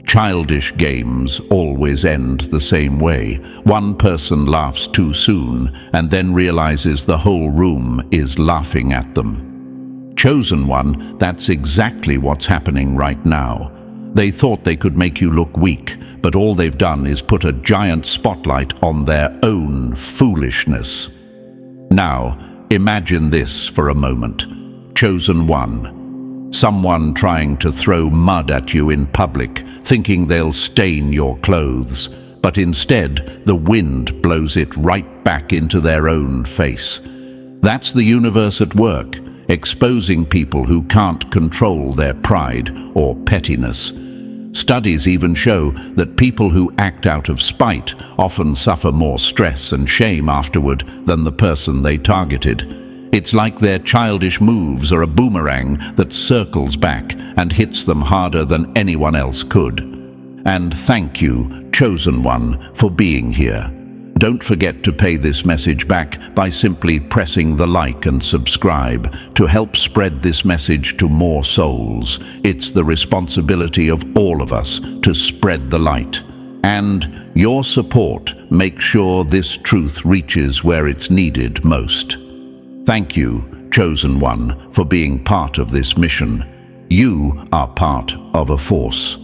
Childish games always end the same way. One person laughs too soon and then realizes the whole room is laughing at them. Chosen one, that's exactly what's happening right now. They thought they could make you look weak, but all they've done is put a giant spotlight on their own foolishness. Now, imagine this for a moment. Chosen one. Someone trying to throw mud at you in public, thinking they'll stain your clothes, but instead the wind blows it right back into their own face. That's the universe at work, exposing people who can't control their pride or pettiness. Studies even show that people who act out of spite often suffer more stress and shame afterward than the person they targeted. It's like their childish moves are a boomerang that circles back and hits them harder than anyone else could. And thank you, Chosen One, for being here. Don't forget to pay this message back by simply pressing the like and subscribe to help spread this message to more souls. It's the responsibility of all of us to spread the light. And your support makes sure this truth reaches where it's needed most. Thank you, Chosen One, for being part of this mission. You are part of a force.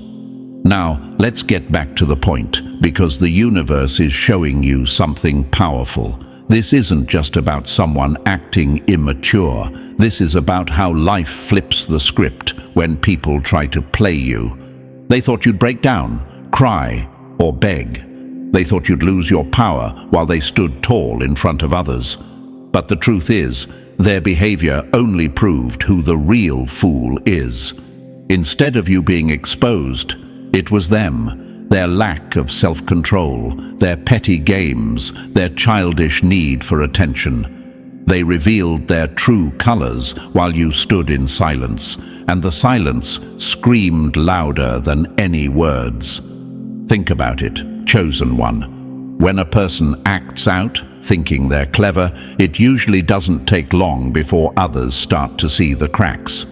Now, let's get back to the point, because the universe is showing you something powerful. This isn't just about someone acting immature. This is about how life flips the script when people try to play you. They thought you'd break down, cry, or beg. They thought you'd lose your power while they stood tall in front of others. But the truth is, their behavior only proved who the real fool is. Instead of you being exposed, it was them, their lack of self-control, their petty games, their childish need for attention. They revealed their true colors while you stood in silence, and the silence screamed louder than any words. Think about it, Chosen One. When a person acts out, thinking they're clever, it usually doesn't take long before others start to see the cracks.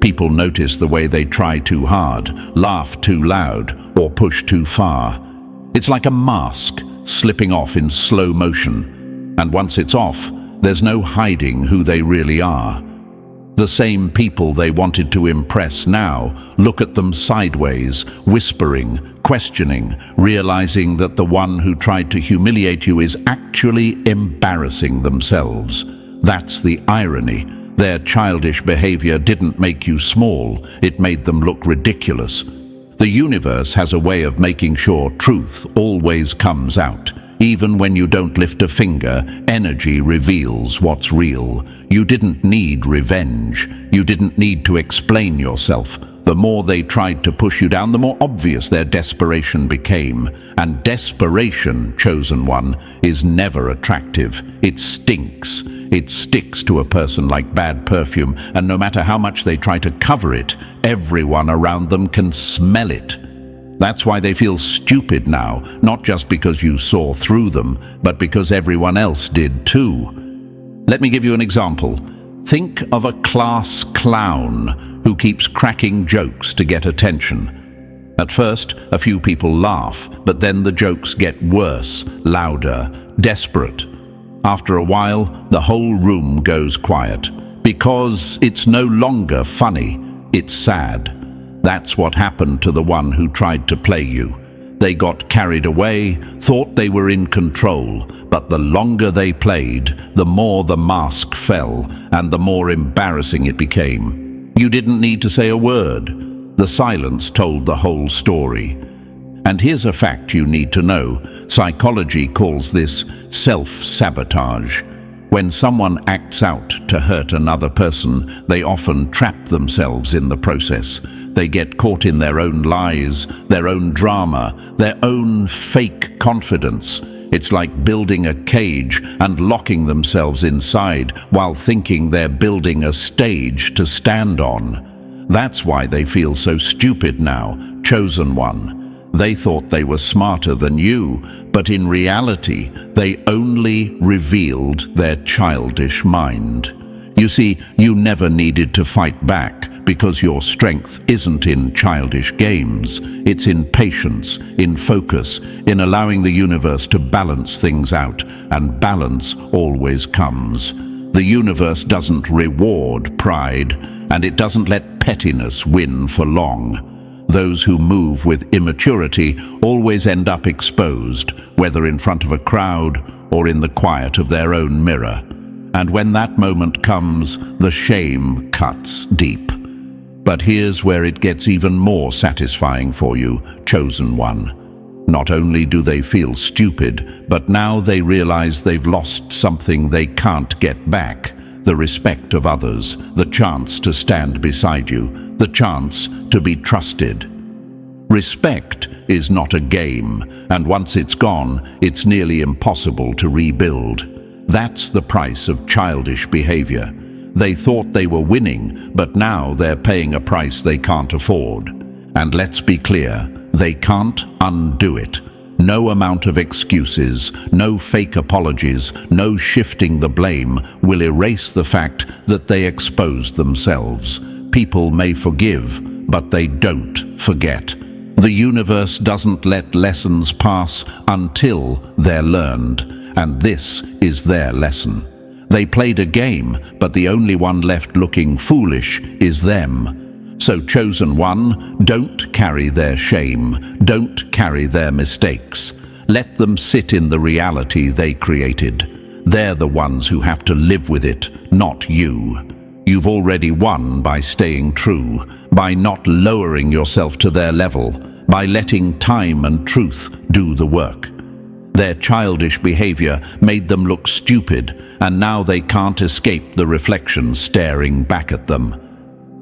People notice the way they try too hard, laugh too loud, or push too far. It's like a mask slipping off in slow motion. And once it's off, there's no hiding who they really are. The same people they wanted to impress now look at them sideways, whispering, questioning, realizing that the one who tried to humiliate you is actually embarrassing themselves. That's the irony. Their childish behavior didn't make you small, it made them look ridiculous. The universe has a way of making sure truth always comes out. Even when you don't lift a finger, energy reveals what's real. You didn't need revenge. You didn't need to explain yourself. The more they tried to push you down, the more obvious their desperation became. And desperation, Chosen One, is never attractive. It stinks. It sticks to a person like bad perfume, and no matter how much they try to cover it, everyone around them can smell it. That's why they feel stupid now, not just because you saw through them, but because everyone else did too. Let me give you an example. Think of a class clown who keeps cracking jokes to get attention. At first, a few people laugh, but then the jokes get worse, louder, desperate. After a while, the whole room goes quiet, because it's no longer funny, it's sad. That's what happened to the one who tried to play you. They got carried away, thought they were in control, but the longer they played, the more the mask fell, and the more embarrassing it became. You didn't need to say a word. The silence told the whole story. And here's a fact you need to know. Psychology calls this self-sabotage. When someone acts out to hurt another person, they often trap themselves in the process. They get caught in their own lies, their own drama, their own fake confidence. It's like building a cage and locking themselves inside while thinking they're building a stage to stand on. That's why they feel so stupid now, Chosen One. They thought they were smarter than you, but in reality, they only revealed their childish mind. You see, you never needed to fight back, because your strength isn't in childish games. It's in patience, in focus, in allowing the universe to balance things out, and balance always comes. The universe doesn't reward pride, and it doesn't let pettiness win for long. Those who move with immaturity always end up exposed, whether in front of a crowd or in the quiet of their own mirror. And when that moment comes, the shame cuts deep. But here's where it gets even more satisfying for you, chosen one. Not only do they feel stupid, but now they realize they've lost something they can't get back: the respect of others, the chance to stand beside you, the chance to be trusted. Respect is not a game, and once it's gone, it's nearly impossible to rebuild. That's the price of childish behavior. They thought they were winning, but now they're paying a price they can't afford. And let's be clear, they can't undo it. No amount of excuses, no fake apologies, no shifting the blame will erase the fact that they exposed themselves. People may forgive, but they don't forget. The universe doesn't let lessons pass until they're learned, and this is their lesson. They played a game, but the only one left looking foolish is them. So, chosen one, don't carry their shame, don't carry their mistakes. Let them sit in the reality they created. They're the ones who have to live with it, not you. You've already won by staying true, by not lowering yourself to their level, by letting time and truth do the work. Their childish behavior made them look stupid, and now they can't escape the reflection staring back at them.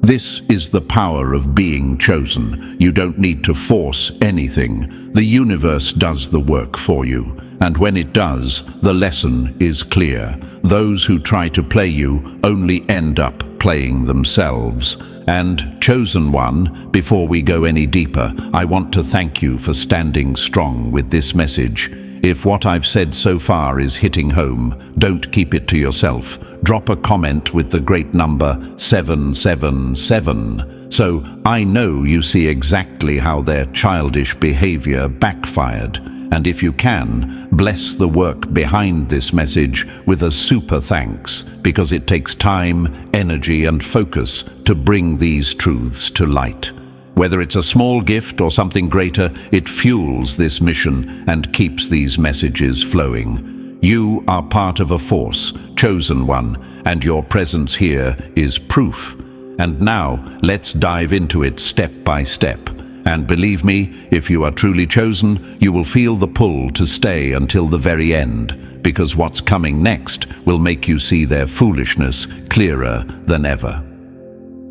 This is the power of being chosen. You don't need to force anything. The universe does the work for you, and when it does, the lesson is clear. Those who try to play you only end up playing themselves. And, chosen one, before we go any deeper, I want to thank you for standing strong with this message. If what I've said so far is hitting home, don't keep it to yourself. Drop a comment with the great number 777, so I know you see exactly how their childish behavior backfired. And if you can, bless the work behind this message with a super thanks, because it takes time, energy, and focus to bring these truths to light. Whether it's a small gift or something greater, it fuels this mission and keeps these messages flowing. You are part of a force, chosen one, and your presence here is proof. And now, let's dive into it step by step. And believe me, if you are truly chosen, you will feel the pull to stay until the very end, because what's coming next will make you see their foolishness clearer than ever.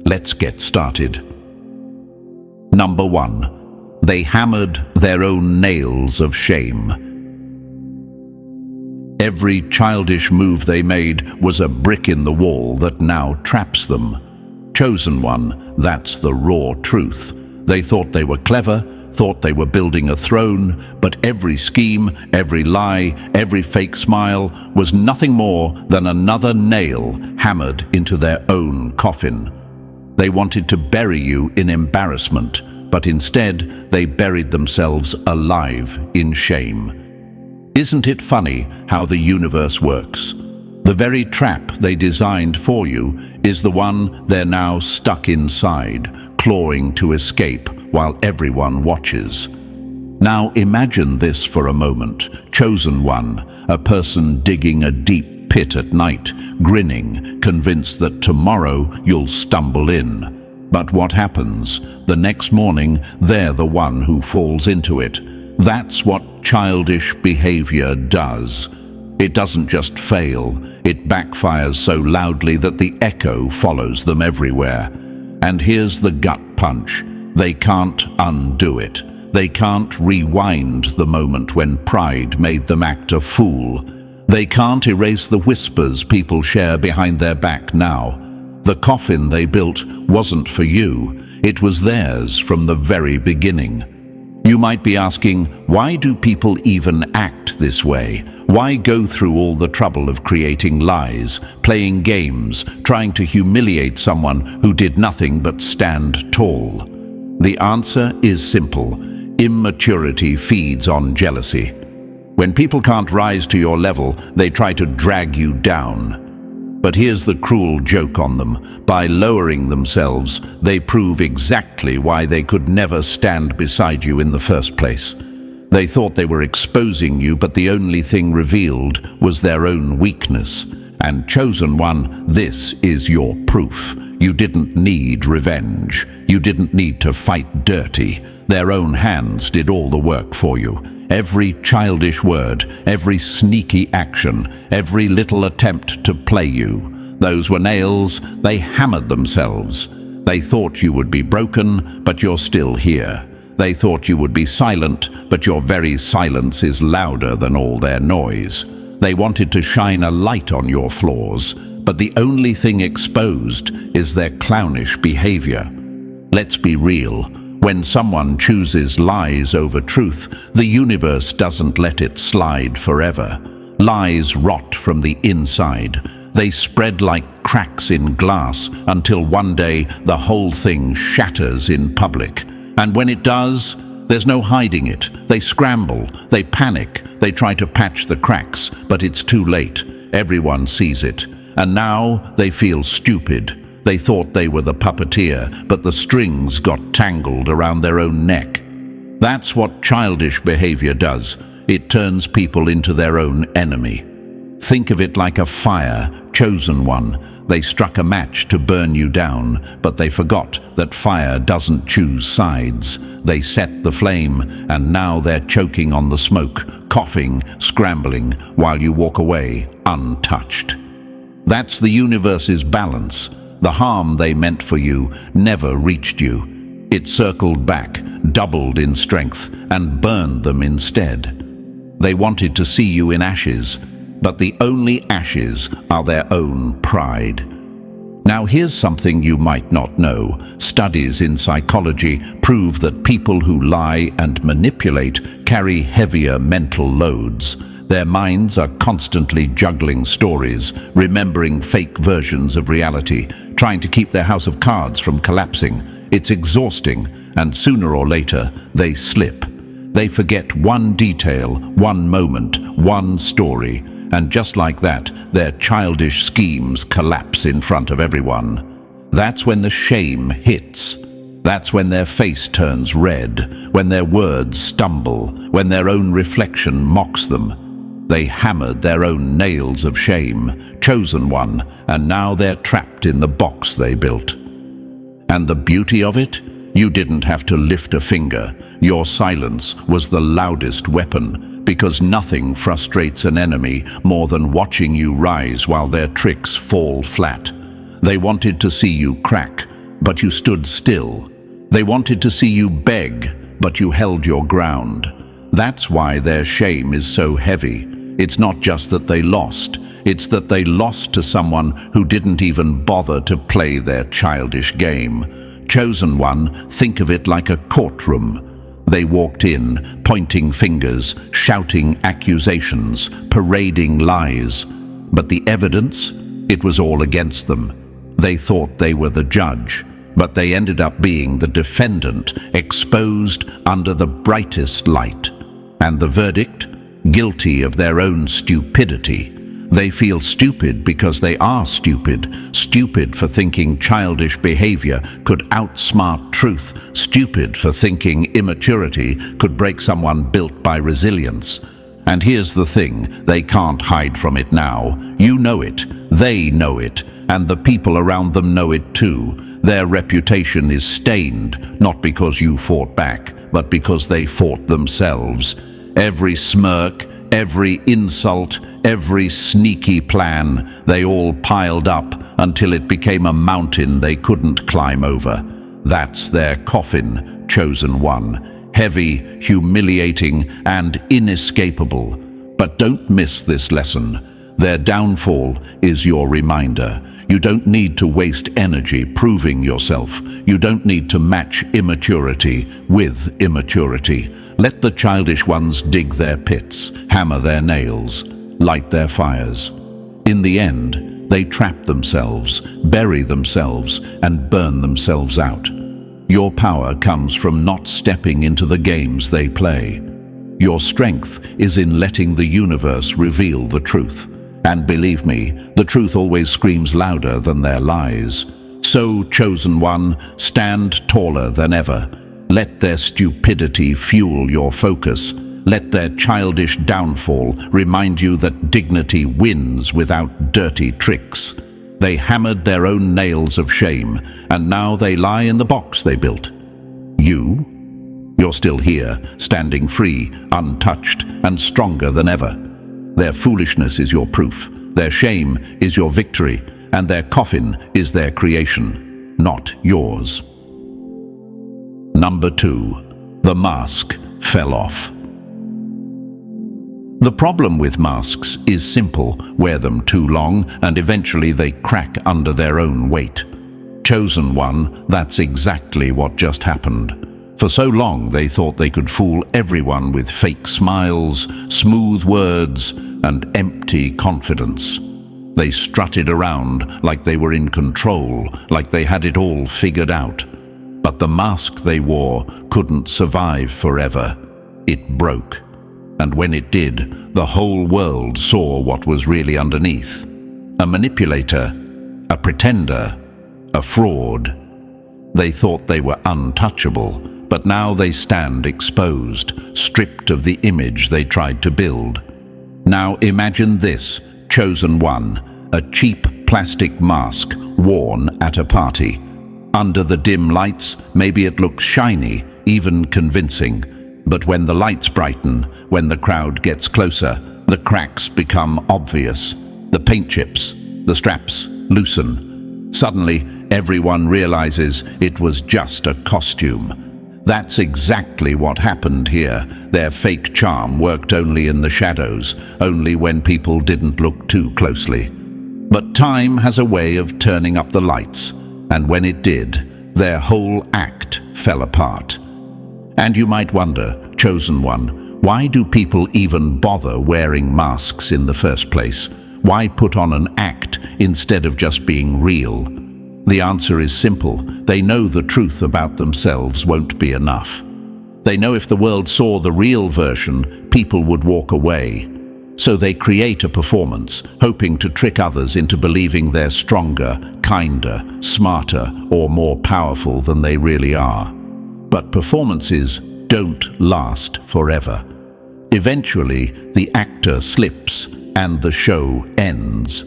Let's get started. Number 1. They hammered their own nails of shame. Every childish move they made was a brick in the wall that now traps them. Chosen one, that's the raw truth. They thought they were clever, thought they were building a throne, but every scheme, every lie, every fake smile was nothing more than another nail hammered into their own coffin. They wanted to bury you in embarrassment, but instead they buried themselves alive in shame. Isn't it funny how the universe works? The very trap they designed for you is the one they're now stuck inside, clawing to escape while everyone watches. Now imagine this for a moment. Chosen one, a person digging a deep pit at night, grinning, convinced that tomorrow you'll stumble in. But what happens? The next morning, they're the one who falls into it. That's what childish behavior does. It doesn't just fail, it backfires so loudly that the echo follows them everywhere. And here's the gut punch. They can't undo it. They can't rewind the moment when pride made them act a fool. They can't erase the whispers people share behind their back now. The coffin they built wasn't for you. It was theirs from the very beginning. You might be asking, why do people even act this way? Why go through all the trouble of creating lies, playing games, trying to humiliate someone who did nothing but stand tall? The answer is simple. Immaturity feeds on jealousy. When people can't rise to your level, they try to drag you down. But here's the cruel joke on them. By lowering themselves, they prove exactly why they could never stand beside you in the first place. They thought they were exposing you, but the only thing revealed was their own weakness. And chosen one, this is your proof. You didn't need revenge. You didn't need to fight dirty. Their own hands did all the work for you. Every childish word, every sneaky action, every little attempt to play you. Those were nails. They hammered themselves. They thought you would be broken, but you're still here. They thought you would be silent, but your very silence is louder than all their noise. They wanted to shine a light on your flaws, but the only thing exposed is their clownish behavior. Let's be real. When someone chooses lies over truth, the universe doesn't let it slide forever. Lies rot from the inside. They spread like cracks in glass until one day the whole thing shatters in public. And when it does, there's no hiding it. They scramble, they panic, they try to patch the cracks, but it's too late. Everyone sees it. And now they feel stupid. They thought they were the puppeteer, but the strings got tangled around their own neck. That's what childish behavior does. It turns people into their own enemy. Think of it like a fire, chosen one. They struck a match to burn you down, but they forgot that fire doesn't choose sides. They set the flame, and now they're choking on the smoke, coughing, scrambling, while you walk away untouched. That's the universe's balance. The harm they meant for you never reached you. It circled back, doubled in strength, and burned them instead. They wanted to see you in ashes, but the only ashes are their own pride. Now here's something you might not know. Studies in psychology prove that people who lie and manipulate carry heavier mental loads. Their minds are constantly juggling stories, remembering fake versions of reality, trying to keep their house of cards from collapsing. It's exhausting, and sooner or later, they slip. They forget one detail, one moment, one story, and just like that, their childish schemes collapse in front of everyone. That's when the shame hits. That's when their face turns red, when their words stumble, when their own reflection mocks them. They hammered their own nails of shame, chosen one, and now they're trapped in the box they built. And the beauty of it? You didn't have to lift a finger. Your silence was the loudest weapon, because nothing frustrates an enemy more than watching you rise while their tricks fall flat. They wanted to see you crack, but you stood still. They wanted to see you beg, but you held your ground. That's why their shame is so heavy. It's not just that they lost, it's that they lost to someone who didn't even bother to play their childish game. Chosen one, think of it like a courtroom. They walked in, pointing fingers, shouting accusations, parading lies. But the evidence? It was all against them. They thought they were the judge, but they ended up being the defendant, exposed under the brightest light. And the verdict? Guilty of their own stupidity. They feel stupid because they are stupid. Stupid for thinking childish behavior could outsmart truth. Stupid for thinking immaturity could break someone built by resilience. And here's the thing, they can't hide from it now. You know it, they know it, and the people around them know it too. Their reputation is stained, not because you fought back, but because they fought themselves. Every smirk, every insult, every sneaky plan, they all piled up until it became a mountain they couldn't climb over. That's their coffin, chosen one. Heavy, humiliating, and inescapable. But don't miss this lesson. Their downfall is your reminder. You don't need to waste energy proving yourself. You don't need to match immaturity with immaturity. Let the childish ones dig their pits, hammer their nails, light their fires. In the end, they trap themselves, bury themselves, and burn themselves out. Your power comes from not stepping into the games they play. Your strength is in letting the universe reveal the truth. And believe me, the truth always screams louder than their lies. So, chosen one, stand taller than ever. Let their stupidity fuel your focus. Let their childish downfall remind you that dignity wins without dirty tricks. They hammered their own nails of shame, and now they lie in the box they built. You're still here, standing free, untouched, and stronger than ever. Their foolishness is your proof, their shame is your victory, and their coffin is their creation, not yours. Number 2. The mask fell off. The problem with masks is simple: wear them too long and eventually they crack under their own weight. Chosen one, that's exactly what just happened. For so long they thought they could fool everyone with fake smiles, smooth words, and empty confidence. They strutted around like they were in control, like they had it all figured out. But the mask they wore couldn't survive forever. It broke. And when it did, the whole world saw what was really underneath. A manipulator, a pretender, a fraud. They thought they were untouchable, but now they stand exposed, stripped of the image they tried to build. Now imagine this, chosen one, a cheap plastic mask worn at a party. Under the dim lights, maybe it looks shiny, even convincing. But when the lights brighten, when the crowd gets closer, the cracks become obvious. The paint chips, the straps loosen. Suddenly, everyone realizes it was just a costume. That's exactly what happened here. Their fake charm worked only in the shadows, only when people didn't look too closely. But time has a way of turning up the lights, and when it did, their whole act fell apart. And you might wonder, chosen one, why do people even bother wearing masks in the first place? Why put on an act instead of just being real? The answer is simple. They know the truth about themselves won't be enough. They know if the world saw the real version, people would walk away. So they create a performance, hoping to trick others into believing they're stronger, kinder, smarter, or more powerful than they really are. But performances don't last forever. Eventually, the actor slips and the show ends.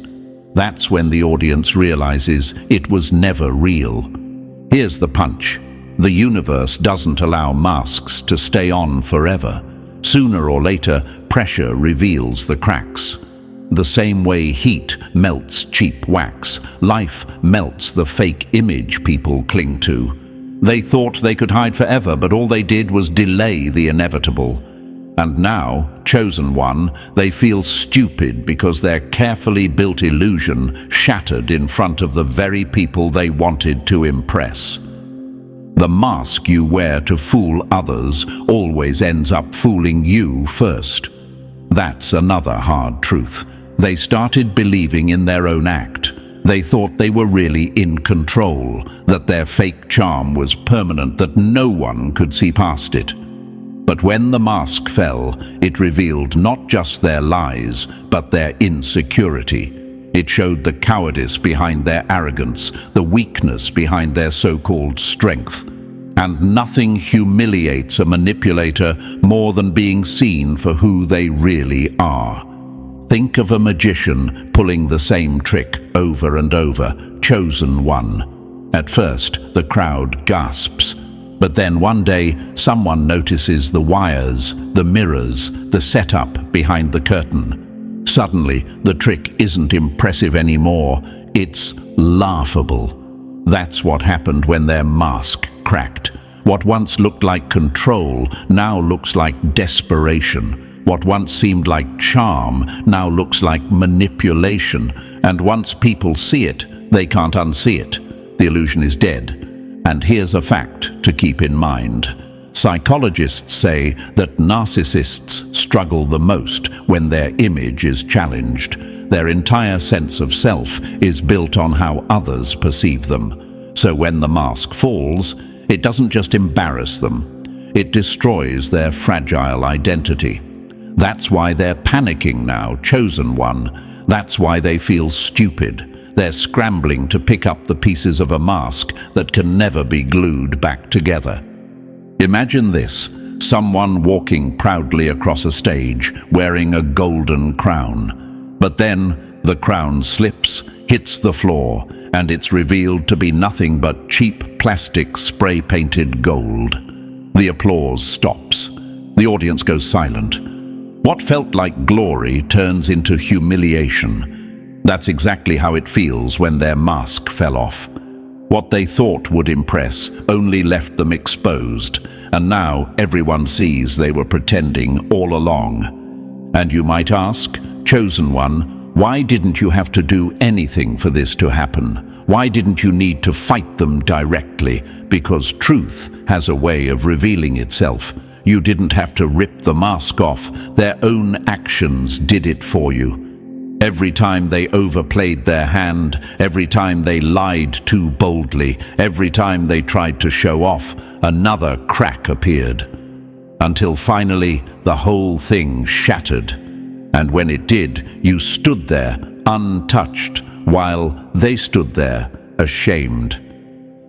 That's when the audience realizes it was never real. Here's the punch. The universe doesn't allow masks to stay on forever. Sooner or later, pressure reveals the cracks. The same way heat melts cheap wax, life melts the fake image people cling to. They thought they could hide forever, but all they did was delay the inevitable. And now, chosen one, they feel stupid because their carefully built illusion shattered in front of the very people they wanted to impress. The mask you wear to fool others always ends up fooling you first. That's another hard truth. They started believing in their own act. They thought they were really in control, that their fake charm was permanent, that no one could see past it. But when the mask fell, it revealed not just their lies, but their insecurity. It showed the cowardice behind their arrogance, the weakness behind their so-called strength. And nothing humiliates a manipulator more than being seen for who they really are. Think of a magician pulling the same trick over and over, chosen one. At first, the crowd gasps. But then one day, someone notices the wires, the mirrors, the setup behind the curtain. Suddenly, the trick isn't impressive anymore. It's laughable. That's what happened when their mask cracked. What once looked like control now looks like desperation. What once seemed like charm now looks like manipulation. And once people see it, They can't unsee it. The illusion is dead. And here's a fact to keep in mind. Psychologists say that narcissists struggle the most when their image is challenged. Their entire sense of self is built on how others perceive them. So when the mask falls, it doesn't just embarrass them. It destroys their fragile identity. That's why they're panicking now, chosen one. That's why they feel stupid. They're scrambling to pick up the pieces of a mask that can never be glued back together. Imagine this, someone walking proudly across a stage, wearing a golden crown. But then the crown slips, hits the floor, and it's revealed to be nothing but cheap plastic spray-painted gold. The applause stops. The audience goes silent. What felt like glory turns into humiliation. That's exactly how it feels when their mask fell off. What they thought would impress only left them exposed, and now everyone sees they were pretending all along. And you might ask, chosen one, why didn't you have to do anything for this to happen? Why didn't you need to fight them directly? Because truth has a way of revealing itself. You didn't have to rip the mask off. Their own actions did it for you. Every time they overplayed their hand, every time they lied too boldly, every time they tried to show off, another crack appeared. Until finally, the whole thing shattered. And when it did, you stood there, untouched, while they stood there, ashamed.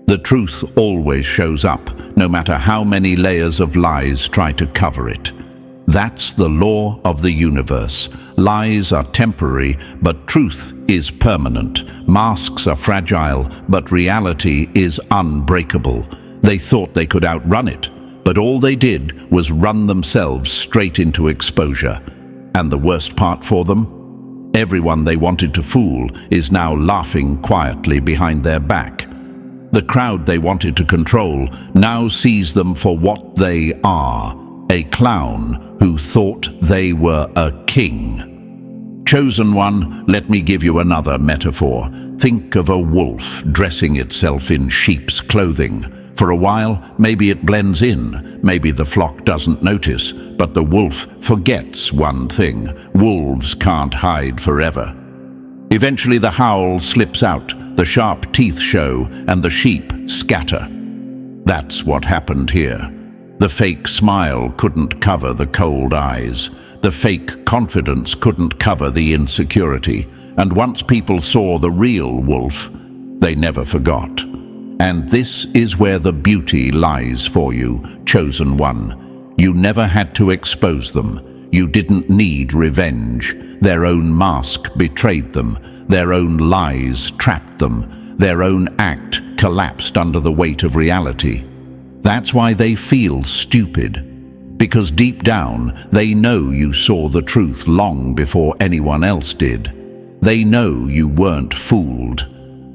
The truth always shows up, no matter how many layers of lies try to cover it. That's the law of the universe. Lies are temporary, but truth is permanent. Masks are fragile, but reality is unbreakable. They thought they could outrun it, but all they did was run themselves straight into exposure. And the worst part for them? Everyone they wanted to fool is now laughing quietly behind their back. The crowd they wanted to control now sees them for what they are. A clown who thought they were a king. Chosen one, let me give you another metaphor. Think of a wolf dressing itself in sheep's clothing. For a while, maybe it blends in, maybe the flock doesn't notice, but the wolf forgets one thing: wolves can't hide forever. Eventually the howl slips out, the sharp teeth show, and the sheep scatter. That's what happened here. The fake smile couldn't cover the cold eyes. The fake confidence couldn't cover the insecurity. And once people saw the real wolf, they never forgot. And this is where the beauty lies for you, chosen one. You never had to expose them. You didn't need revenge. Their own mask betrayed them. Their own lies trapped them. Their own act collapsed under the weight of reality. That's why they feel stupid, because deep down they know you saw the truth long before anyone else did. They know you weren't fooled,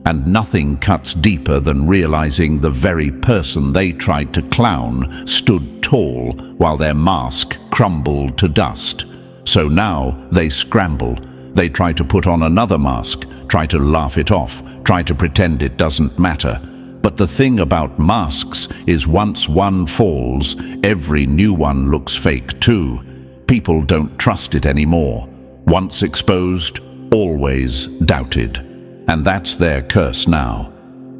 and nothing cuts deeper than realizing the very person they tried to clown stood tall while their mask crumbled to dust. So now they scramble. They try to put on another mask, try to laugh it off, try to pretend it doesn't matter. But the thing about masks is once one falls, every new one looks fake too. People don't trust it anymore. Once exposed, always doubted. And that's their curse now.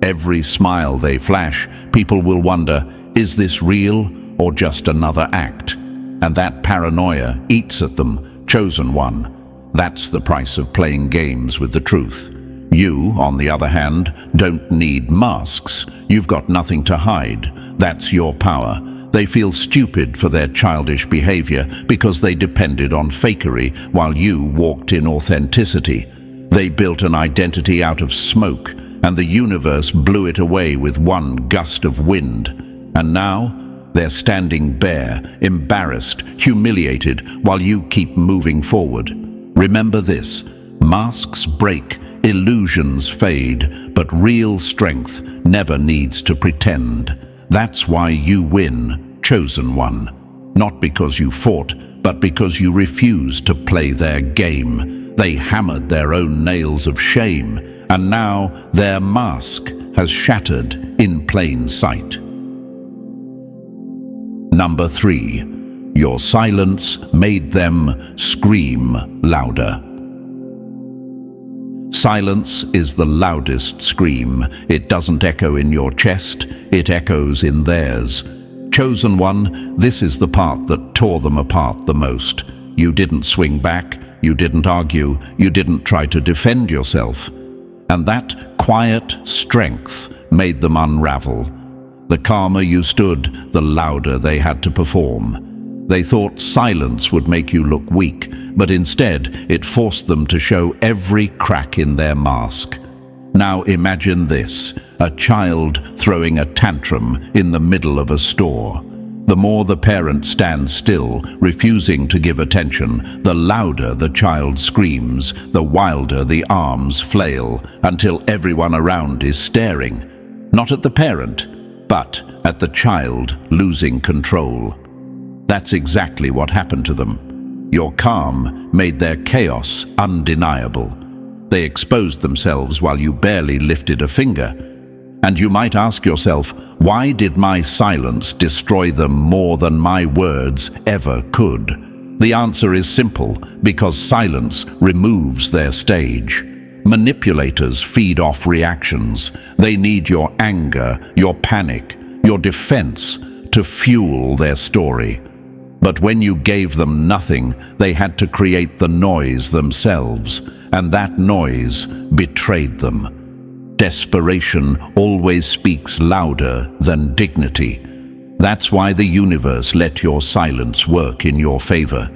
Every smile they flash, people will wonder, is this real or just another act? And that paranoia eats at them, chosen one. That's the price of playing games with the truth. You, on the other hand, don't need masks. You've got nothing to hide. That's your power. They feel stupid for their childish behavior because they depended on fakery while you walked in authenticity. They built an identity out of smoke, and the universe blew it away with one gust of wind. And now, they're standing bare, embarrassed, humiliated, while you keep moving forward. Remember this: masks break, illusions fade, but real strength never needs to pretend. That's why you win, chosen one. Not because you fought, but because you refused to play their game. They hammered their own nails of shame, And now their mask has shattered in plain sight. Number 3. Your silence made them scream louder. Silence is the loudest scream. It doesn't echo in your chest, it echoes in theirs. Chosen one, this is the part that tore them apart the most. You didn't swing back, you didn't argue, you didn't try to defend yourself. And that quiet strength made them unravel. The calmer you stood, the louder they had to perform. They thought silence would make you look weak, but instead it forced them to show every crack in their mask. Now imagine this, a child throwing a tantrum in the middle of a store. The more the parent stands still, refusing to give attention, the louder the child screams, the wilder the arms flail, until everyone around is staring, not at the parent, but at the child losing control. That's exactly what happened to them. Your calm made their chaos undeniable. They exposed themselves while you barely lifted a finger. And you might ask yourself, why did my silence destroy them more than my words ever could? The answer is simple, because silence removes their stage. Manipulators feed off reactions. They need your anger, your panic, your defense to fuel their story. But when you gave them nothing, they had to create the noise themselves, and that noise betrayed them. Desperation always speaks louder than dignity. That's why the universe let your silence work in your favor.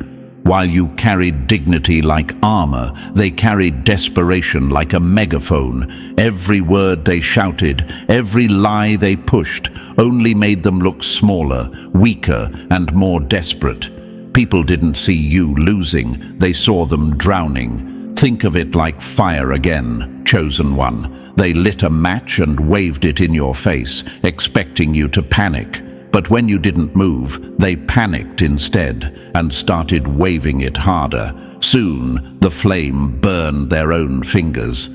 While you carried dignity like armor, they carried desperation like a megaphone. Every word they shouted, every lie they pushed, only made them look smaller, weaker, and more desperate. People didn't see you losing, they saw them drowning. Think of it like fire again, chosen one. They lit a match and waved it in your face, expecting you to panic. But when you didn't move, they panicked instead and started waving it harder. Soon, the flame burned their own fingers.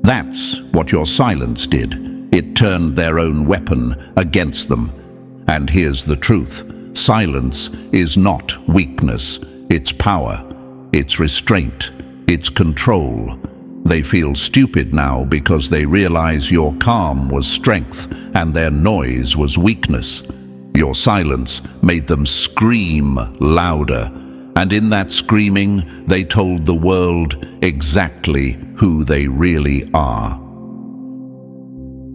That's what your silence did. It turned their own weapon against them. And here's the truth. Silence is not weakness. It's power. It's restraint. It's control. They feel stupid now because they realize your calm was strength and their noise was weakness. Your silence made them scream louder, and in that screaming, they told the world exactly who they really are.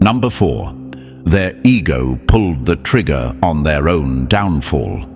Number 4. Their ego pulled the trigger on their own downfall.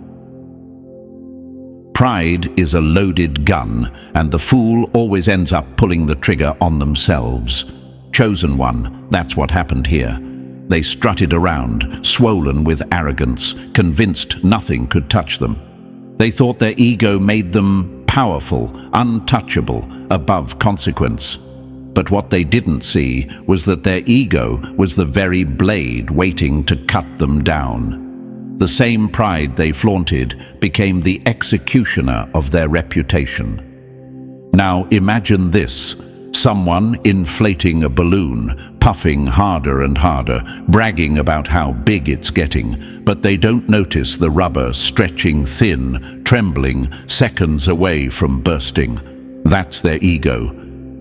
Pride is a loaded gun, and the fool always ends up pulling the trigger on themselves. Chosen one, that's what happened here. They strutted around, swollen with arrogance, convinced nothing could touch them. They thought their ego made them powerful, untouchable, above consequence. But what they didn't see was that their ego was the very blade waiting to cut them down. The same pride they flaunted became the executioner of their reputation. Now imagine this. Someone inflating a balloon, puffing harder and harder, bragging about how big it's getting, but they don't notice the rubber stretching thin, trembling, seconds away from bursting. That's their ego.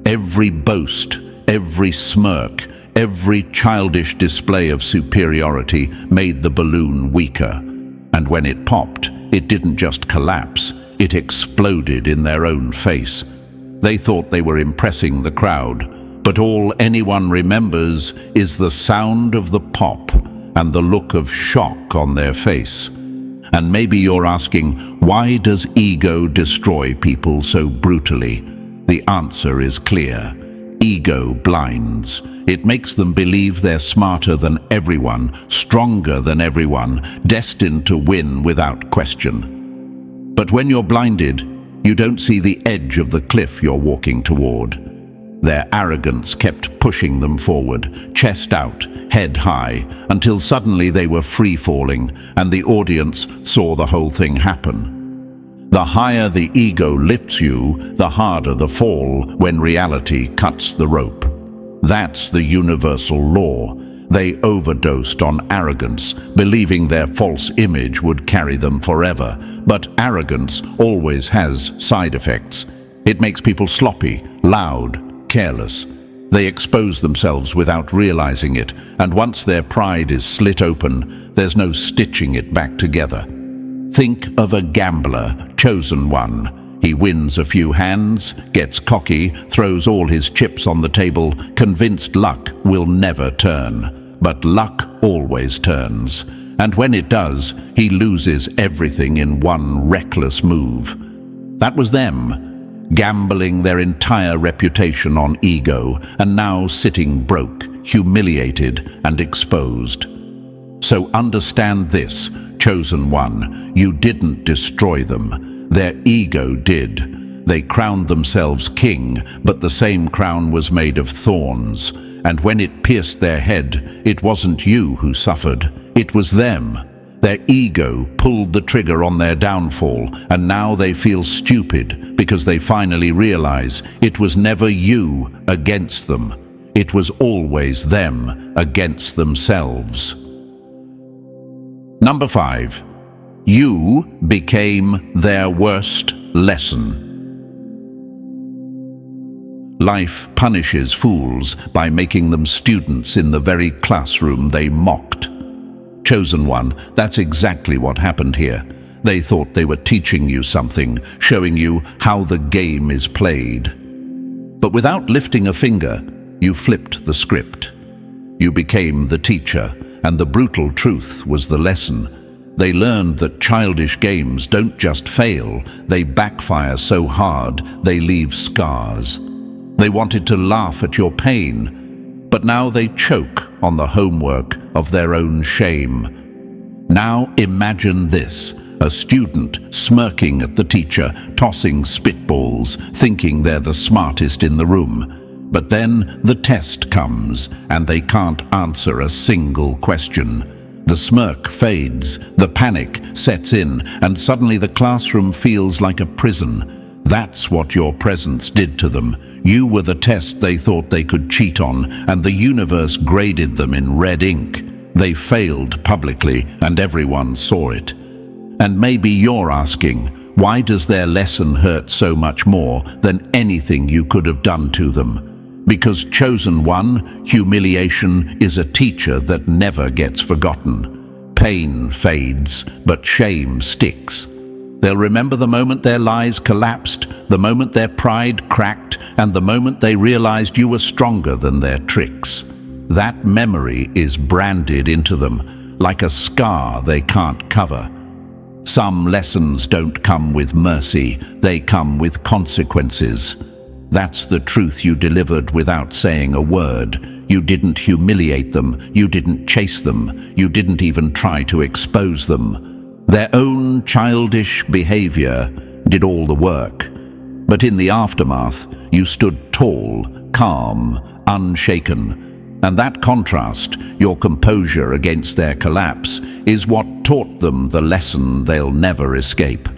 Every boast, every smirk, every childish display of superiority made the balloon weaker. And when it popped, it didn't just collapse, it exploded in their own face. They thought they were impressing the crowd, but all anyone remembers is the sound of the pop and the look of shock on their face. And maybe you're asking, why does ego destroy people so brutally? The answer is clear. Ego blinds. It makes them believe they're smarter than everyone, stronger than everyone, destined to win without question. But when you're blinded, you don't see the edge of the cliff you're walking toward. Their arrogance kept pushing them forward, chest out, head high, until suddenly they were free-falling, and the audience saw the whole thing happen. The higher the ego lifts you, the harder the fall when reality cuts the rope. That's the universal law. They overdosed on arrogance, believing their false image would carry them forever. But arrogance always has side effects. It makes people sloppy, loud, careless. They expose themselves without realizing it, and once their pride is slit open, there's no stitching it back together. Think of a gambler, chosen one. He wins a few hands, gets cocky, throws all his chips on the table, convinced luck will never turn. But luck always turns. And when it does, he loses everything in one reckless move. That was them, gambling their entire reputation on ego, and now sitting broke, humiliated and exposed. So understand this, chosen one, you didn't destroy them. Their ego did. They crowned themselves king, but the same crown was made of thorns. And when it pierced their head, it wasn't you who suffered, it was them. Their ego pulled the trigger on their downfall, and now they feel stupid because they finally realize it was never you against them. It was always them against themselves. Number 5. You became their worst lesson. Life punishes fools by making them students in the very classroom they mocked. Chosen one, that's exactly what happened here. They thought they were teaching you something, showing you how the game is played. But without lifting a finger, you flipped the script. You became the teacher, and the brutal truth was the lesson. They learned that childish games don't just fail, they backfire so hard they leave scars. They wanted to laugh at your pain, but now they choke on the homework of their own shame. Now imagine this, a student smirking at the teacher, tossing spitballs, thinking they're the smartest in the room. But then the test comes, and they can't answer a single question. The smirk fades, the panic sets in, and suddenly the classroom feels like a prison. That's what your presence did to them. You were the test they thought they could cheat on, and the universe graded them in red ink. They failed publicly, and everyone saw it. And maybe you're asking, why does their lesson hurt so much more than anything you could have done to them? Because chosen one, humiliation is a teacher that never gets forgotten. Pain fades, but shame sticks. They'll remember the moment their lies collapsed, the moment their pride cracked, and the moment they realized you were stronger than their tricks. That memory is branded into them, like a scar they can't cover. Some lessons don't come with mercy, they come with consequences. That's the truth you delivered without saying a word. You didn't humiliate them, you didn't chase them, you didn't even try to expose them. Their own childish behavior did all the work. But in the aftermath, you stood tall, calm, unshaken. And that contrast, your composure against their collapse, is what taught them the lesson they'll never escape.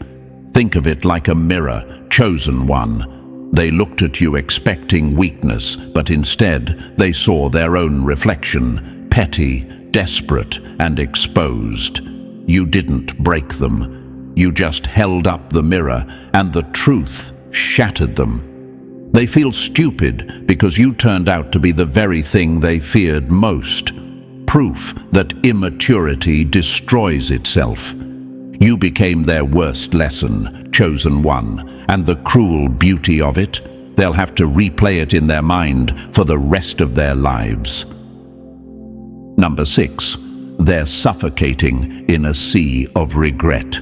Think of it like a mirror, chosen one. They looked at you expecting weakness, but instead they saw their own reflection, petty, desperate, and exposed. You didn't break them. You just held up the mirror, and the truth shattered them. They feel stupid because you turned out to be the very thing they feared most. Proof that immaturity destroys itself. You became their worst lesson, chosen one, and the cruel beauty of it, they'll have to replay it in their mind for the rest of their lives. Number 6. They're suffocating in a sea of regret.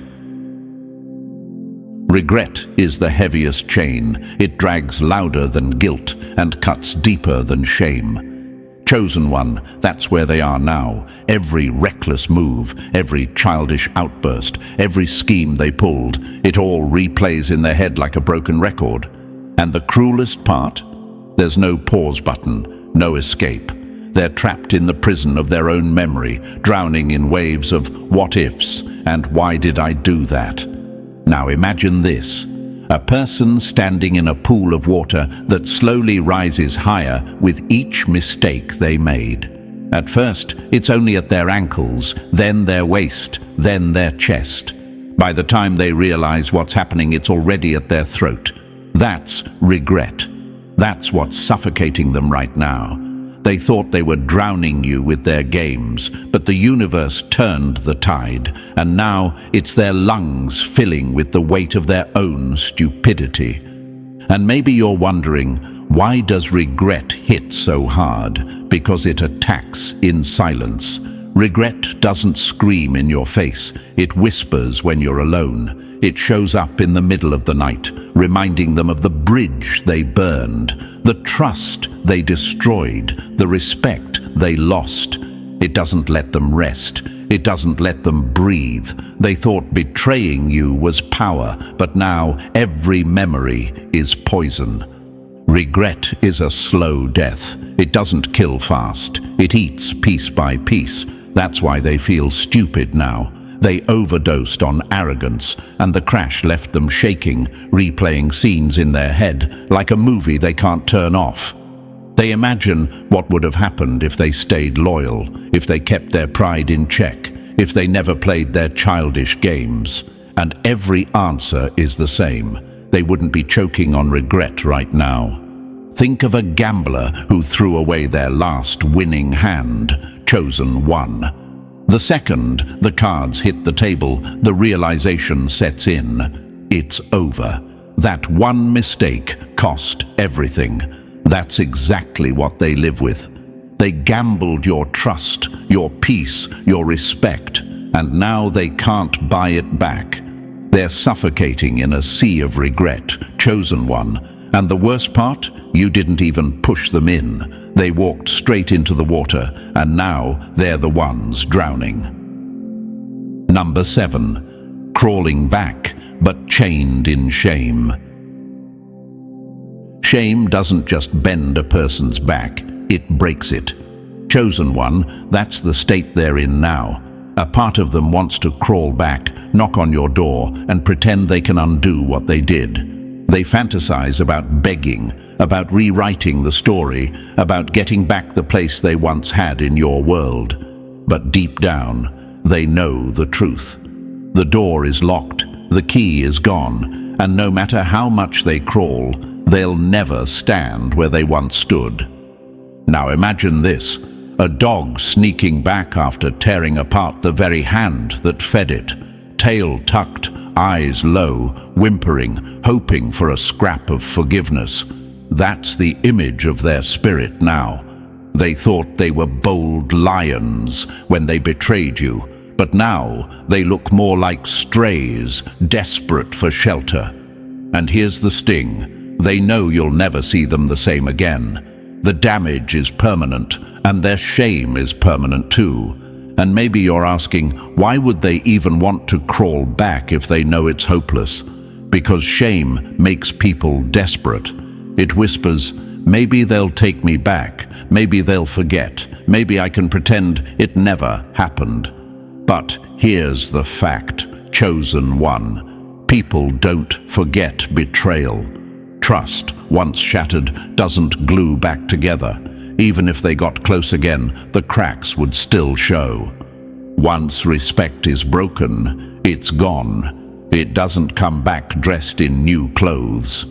Regret is the heaviest chain. It drags louder than guilt and cuts deeper than shame. Chosen one, that's where they are now. Every reckless move, every childish outburst, every scheme they pulled, it all replays in their head like a broken record. And the cruelest part? There's no pause button, no escape. They're trapped in the prison of their own memory, drowning in waves of what-ifs and why did I do that? Now imagine this. A person standing in a pool of water that slowly rises higher with each mistake they made. At first, it's only at their ankles, then their waist, then their chest. By the time they realize what's happening, it's already at their throat. That's regret. That's what's suffocating them right now. They thought they were drowning you with their games, but the universe turned the tide, and now it's their lungs filling with the weight of their own stupidity. And maybe you're wondering, why does regret hit so hard? Because it attacks in silence. Regret doesn't scream in your face, it whispers when you're alone. It shows up in the middle of the night, reminding them of the bridge they burned, the trust they destroyed, the respect they lost. It doesn't let them rest. It doesn't let them breathe. They thought betraying you was power, but now every memory is poison. Regret is a slow death. It doesn't kill fast. It eats piece by piece. That's why they feel stupid now. They overdosed on arrogance, and the crash left them shaking, replaying scenes in their head like a movie they can't turn off. They imagine what would have happened if they stayed loyal, if they kept their pride in check, if they never played their childish games. And every answer is the same. They wouldn't be choking on regret right now. Think of a gambler who threw away their last winning hand, chosen one. The second the cards hit the table, the realization sets in. It's over. That one mistake cost everything. That's exactly what they live with. They gambled your trust, your peace, your respect, and now they can't buy it back. They're suffocating in a sea of regret, chosen one. And the worst part? You didn't even push them in. They walked straight into the water, and now they're the ones drowning. Number 7. Crawling back, but chained in shame. Shame doesn't just bend a person's back, it breaks it. Chosen one, that's the state they're in now. A part of them wants to crawl back, knock on your door, and pretend they can undo what they did. They fantasize about begging, about rewriting the story, about getting back the place they once had in your world. But deep down, they know the truth. The door is locked, the key is gone, and no matter how much they crawl, they'll never stand where they once stood. Now imagine this, a dog sneaking back after tearing apart the very hand that fed it, tail tucked, eyes low, whimpering, hoping for a scrap of forgiveness. That's the image of their spirit now. They thought they were bold lions when they betrayed you, but now they look more like strays, desperate for shelter. And here's the sting. They know you'll never see them the same again. The damage is permanent, and their shame is permanent too. And maybe you're asking, why would they even want to crawl back if they know it's hopeless? Because shame makes people desperate. It whispers, maybe they'll take me back, maybe they'll forget, maybe I can pretend it never happened. But here's the fact, chosen one. People don't forget betrayal. Trust, once shattered, doesn't glue back together. Even if they got close again, the cracks would still show. Once respect is broken, it's gone. It doesn't come back dressed in new clothes.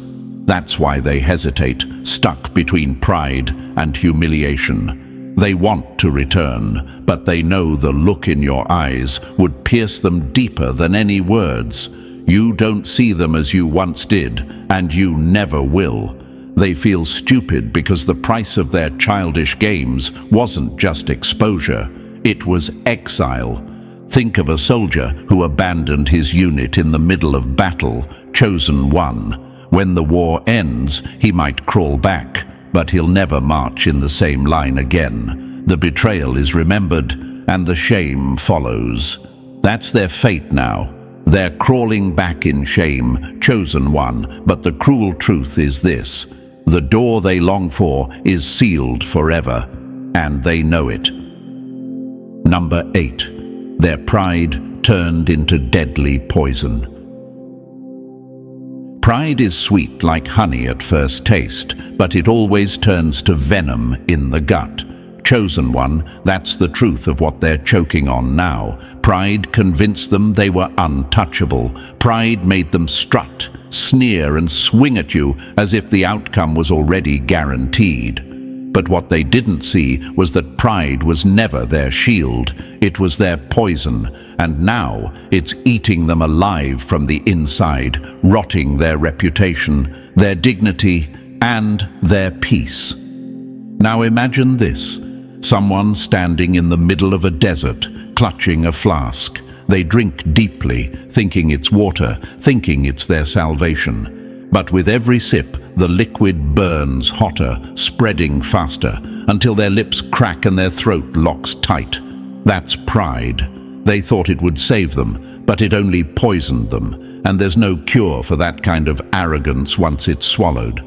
That's why they hesitate, stuck between pride and humiliation. They want to return, but they know the look in your eyes would pierce them deeper than any words. You don't see them as you once did, and you never will. They feel stupid because the price of their childish games wasn't just exposure, it was exile. Think of a soldier who abandoned his unit in the middle of battle, chosen one. When the war ends, he might crawl back, but he'll never march in the same line again. The betrayal is remembered, and the shame follows. That's their fate now. They're crawling back in shame, chosen one, but the cruel truth is this. The door they long for is sealed forever, and they know it. Number 8. Their pride turned into deadly poison. Pride is sweet like honey at first taste, but it always turns to venom in the gut. Chosen one, that's the truth of what they're choking on now. Pride convinced them they were untouchable. Pride made them strut, sneer and swing at you as if the outcome was already guaranteed. But what they didn't see was that pride was never their shield. It was their poison, and now it's eating them alive from the inside, rotting their reputation, their dignity, and their peace. Now imagine this. Someone standing in the middle of a desert, clutching a flask. They drink deeply, thinking it's water, thinking it's their salvation. But with every sip, the liquid burns hotter, spreading faster, until their lips crack and their throat locks tight. That's pride. They thought it would save them, but it only poisoned them, and there's no cure for that kind of arrogance once it's swallowed.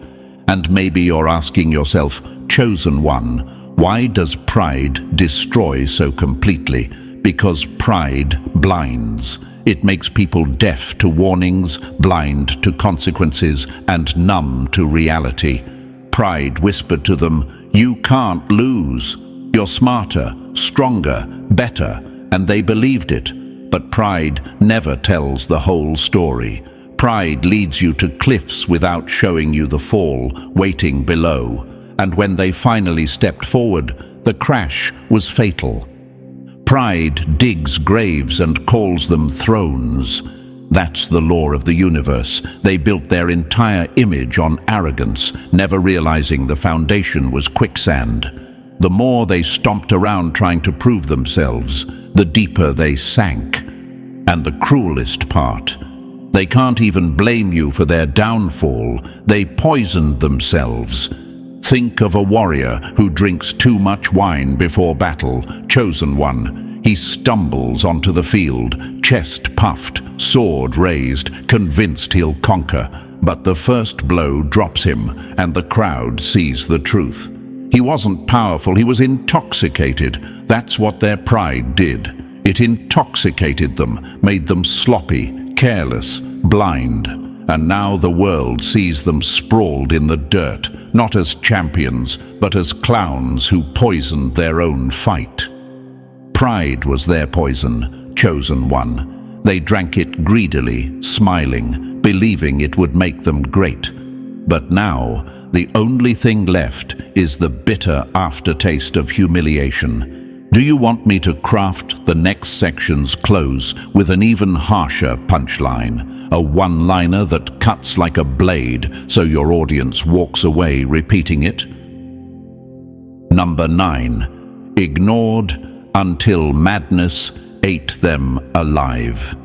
And maybe you're asking yourself, chosen one, why does pride destroy so completely? Because pride blinds. It makes people deaf to warnings, blind to consequences, and numb to reality. Pride whispered to them, "You can't lose. You're smarter, stronger, better," and they believed it. But pride never tells the whole story. Pride leads you to cliffs without showing you the fall, waiting below. And when they finally stepped forward, the crash was fatal. Pride digs graves and calls them thrones. That's the law of the universe. They built their entire image on arrogance, never realizing the foundation was quicksand. The more they stomped around trying to prove themselves, the deeper they sank. And the cruelest part, they can't even blame you for their downfall. They poisoned themselves. Think of a warrior who drinks too much wine before battle, chosen one. He stumbles onto the field, chest puffed, sword raised, convinced he'll conquer. But the first blow drops him, and the crowd sees the truth. He wasn't powerful, he was intoxicated. That's what their pride did. It intoxicated them, made them sloppy, careless, blind. And now the world sees them sprawled in the dirt, not as champions, but as clowns who poisoned their own fight. Pride was their poison, chosen one. They drank it greedily, smiling, believing it would make them great. But now, the only thing left is the bitter aftertaste of humiliation. Do you want me to craft the next section's close with an even harsher punchline? A one-liner that cuts like a blade so your audience walks away repeating it? Number 9. Ignored until madness ate them alive.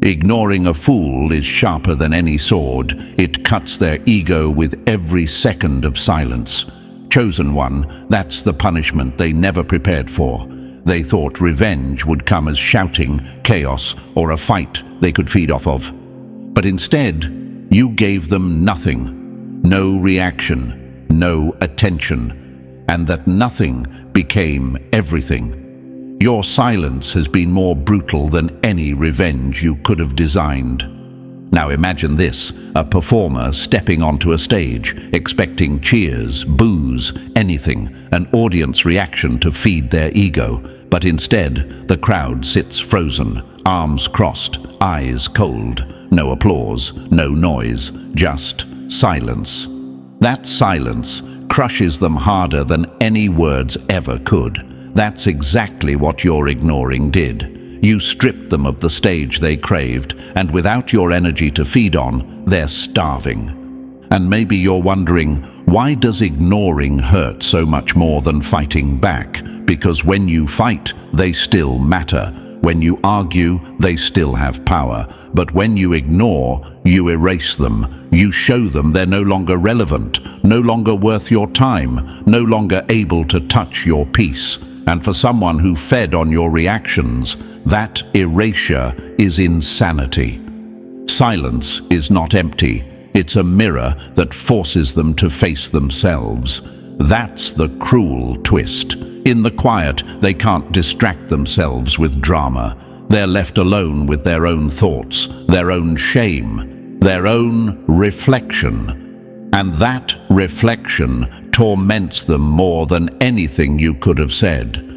Ignoring a fool is sharper than any sword. It cuts their ego with every second of silence. Chosen one, that's the punishment they never prepared for. They thought revenge would come as shouting, chaos, or a fight they could feed off of. But instead, you gave them nothing. No reaction, no attention. And that nothing became everything. Your silence has been more brutal than any revenge you could have designed. Now imagine this, a performer stepping onto a stage, expecting cheers, boos, anything, an audience reaction to feed their ego. But instead, the crowd sits frozen, arms crossed, eyes cold. No applause, no noise, just silence. That silence crushes them harder than any words ever could. That's exactly what your ignoring did. You stripped them of the stage they craved, and without your energy to feed on, they're starving. And maybe you're wondering, why does ignoring hurt so much more than fighting back? Because when you fight, they still matter. When you argue, they still have power. But when you ignore, you erase them. You show them they're no longer relevant, no longer worth your time, no longer able to touch your peace. And for someone who fed on your reactions, that erasure is insanity. Silence is not empty. It's a mirror that forces them to face themselves. That's the cruel twist. In the quiet, they can't distract themselves with drama. They're left alone with their own thoughts, their own shame. their own reflection. And that reflection torments them more than anything you could have said.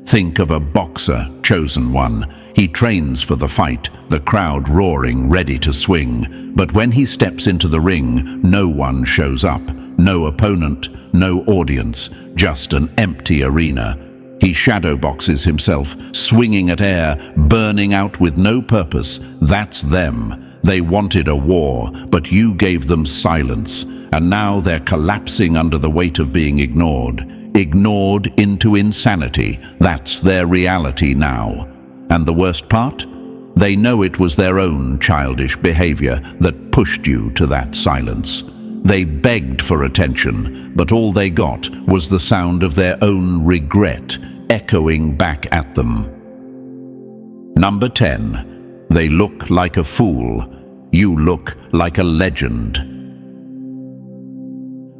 Think of a boxer, chosen one. He trains for the fight, the crowd roaring, ready to swing. But when he steps into the ring, no one shows up. No opponent, no audience, just an empty arena. He shadowboxes himself, swinging at air, burning out with no purpose. That's them. They wanted a war, but you gave them silence. And now they're collapsing under the weight of being ignored. Ignored into insanity. That's their reality now. And the worst part? They know it was their own childish behavior that pushed you to that silence. They begged for attention, but all they got was the sound of their own regret echoing back at them. Number 10. They look like a fool. You look like a legend.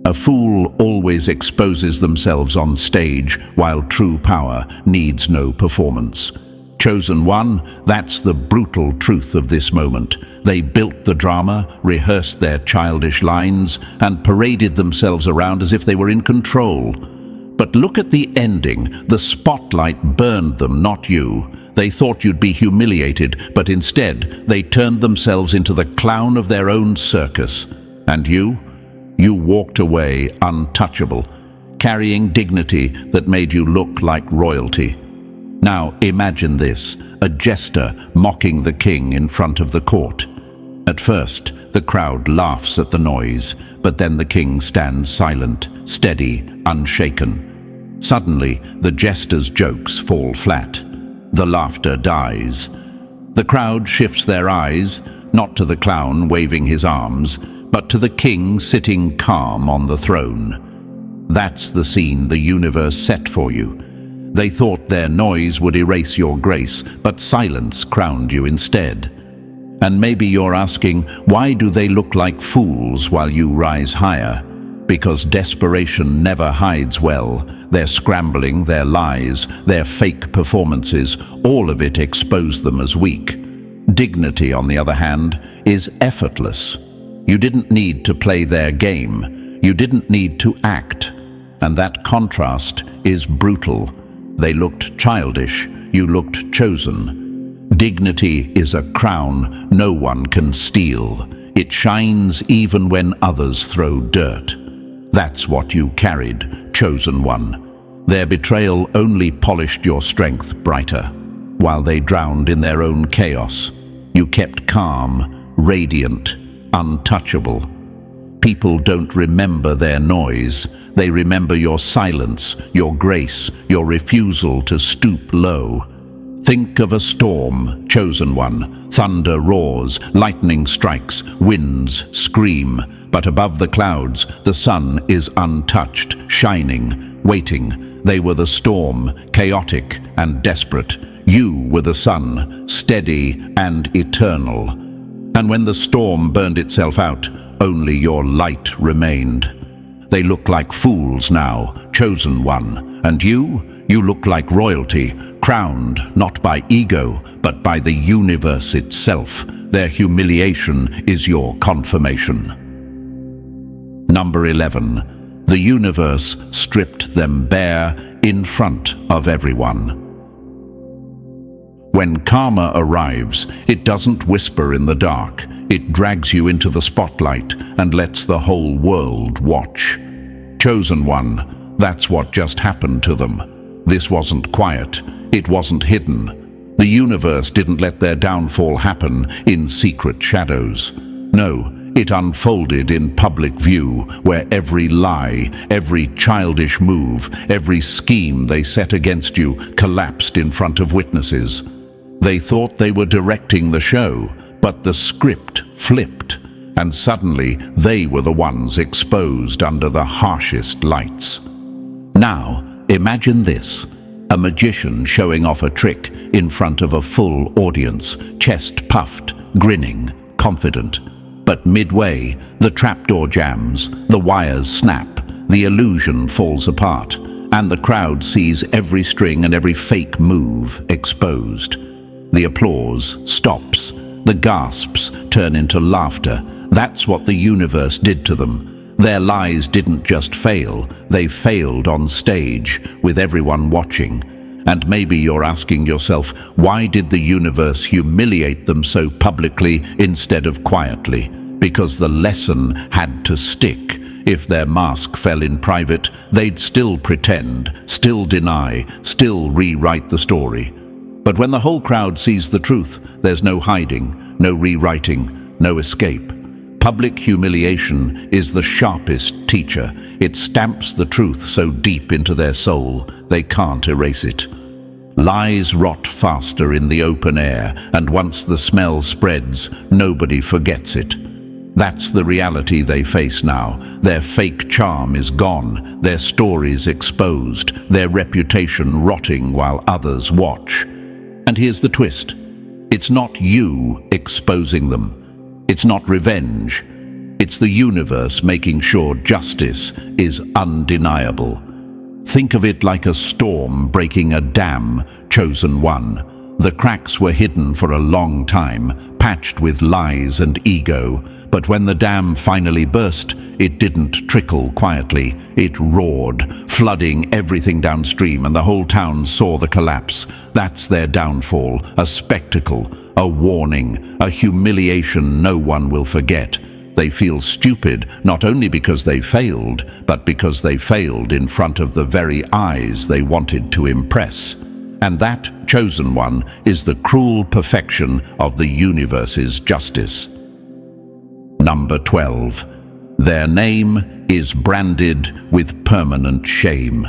A fool always exposes themselves on stage, while true power needs no performance. Chosen one, that's the brutal truth of this moment. They built the drama, rehearsed their childish lines, and paraded themselves around as if they were in control. But look at the ending. The spotlight burned them, not you. They thought you'd be humiliated, but instead they turned themselves into the clown of their own circus. And you? You walked away untouchable, carrying dignity that made you look like royalty. Now imagine this, a jester mocking the king in front of the court. At first, the crowd laughs at the noise, but then the king stands silent, steady, unshaken. Suddenly, the jester's jokes fall flat. The laughter dies. The crowd shifts their eyes, not to the clown waving his arms, but to the king sitting calm on the throne. That's the scene the universe set for you. They thought their noise would erase your grace, but silence crowned you instead. And maybe you're asking, why do they look like fools while you rise higher? Because desperation never hides well. Their scrambling, their lies, their fake performances, all of it exposed them as weak. Dignity, on the other hand, is effortless. You didn't need to play their game. You didn't need to act. And that contrast is brutal. They looked childish. You looked chosen. Dignity is a crown no one can steal. It shines even when others throw dirt. That's what you carried, chosen one. Their betrayal only polished your strength brighter. While they drowned in their own chaos, you kept calm, radiant, untouchable. People don't remember their noise. They remember your silence, your grace, your refusal to stoop low. Think of a storm, chosen one. Thunder roars, lightning strikes, winds scream. But above the clouds, the sun is untouched, shining, waiting. They were the storm, chaotic and desperate. You were the sun, steady and eternal. And when the storm burned itself out, only your light remained. They look like fools now, chosen one. And you look like royalty, crowned not by ego, but by the universe itself. Their humiliation is your confirmation. Number 11. The universe stripped them bare in front of everyone. When karma arrives, it doesn't whisper in the dark. It drags you into the spotlight and lets the whole world watch. Chosen one, that's what just happened to them. This wasn't quiet. It wasn't hidden. The universe didn't let their downfall happen in secret shadows. No, it unfolded in public view, where every lie, every childish move, every scheme they set against you collapsed in front of witnesses. They thought they were directing the show, but the script flipped, and suddenly they were the ones exposed under the harshest lights. Now, imagine this. A magician showing off a trick in front of a full audience, chest puffed, grinning, confident. But midway, the trapdoor jams, the wires snap, the illusion falls apart, and the crowd sees every string and every fake move exposed. The applause stops. The gasps turn into laughter. That's what the universe did to them. Their lies didn't just fail, they failed on stage, with everyone watching. And maybe you're asking yourself, why did the universe humiliate them so publicly instead of quietly? Because the lesson had to stick. If their mask fell in private, they'd still pretend, still deny, still rewrite the story. But when the whole crowd sees the truth, there's no hiding, no rewriting, no escape. Public humiliation is the sharpest teacher. It stamps the truth so deep into their soul, they can't erase it. Lies rot faster in the open air, and once the smell spreads, nobody forgets it. That's the reality they face now. Their fake charm is gone, their stories exposed, their reputation rotting while others watch. And here's the twist. It's not you exposing them. It's not revenge. It's the universe making sure justice is undeniable. Think of it like a storm breaking a dam, chosen one. The cracks were hidden for a long time, patched with lies and ego. But when the dam finally burst, it didn't trickle quietly. It roared, flooding everything downstream, and the whole town saw the collapse. That's their downfall, a spectacle, a warning, a humiliation no one will forget. They feel stupid, not only because they failed, but because they failed in front of the very eyes they wanted to impress. And that chosen one is the cruel perfection of the universe's justice. Number 12. Their name is branded with permanent shame.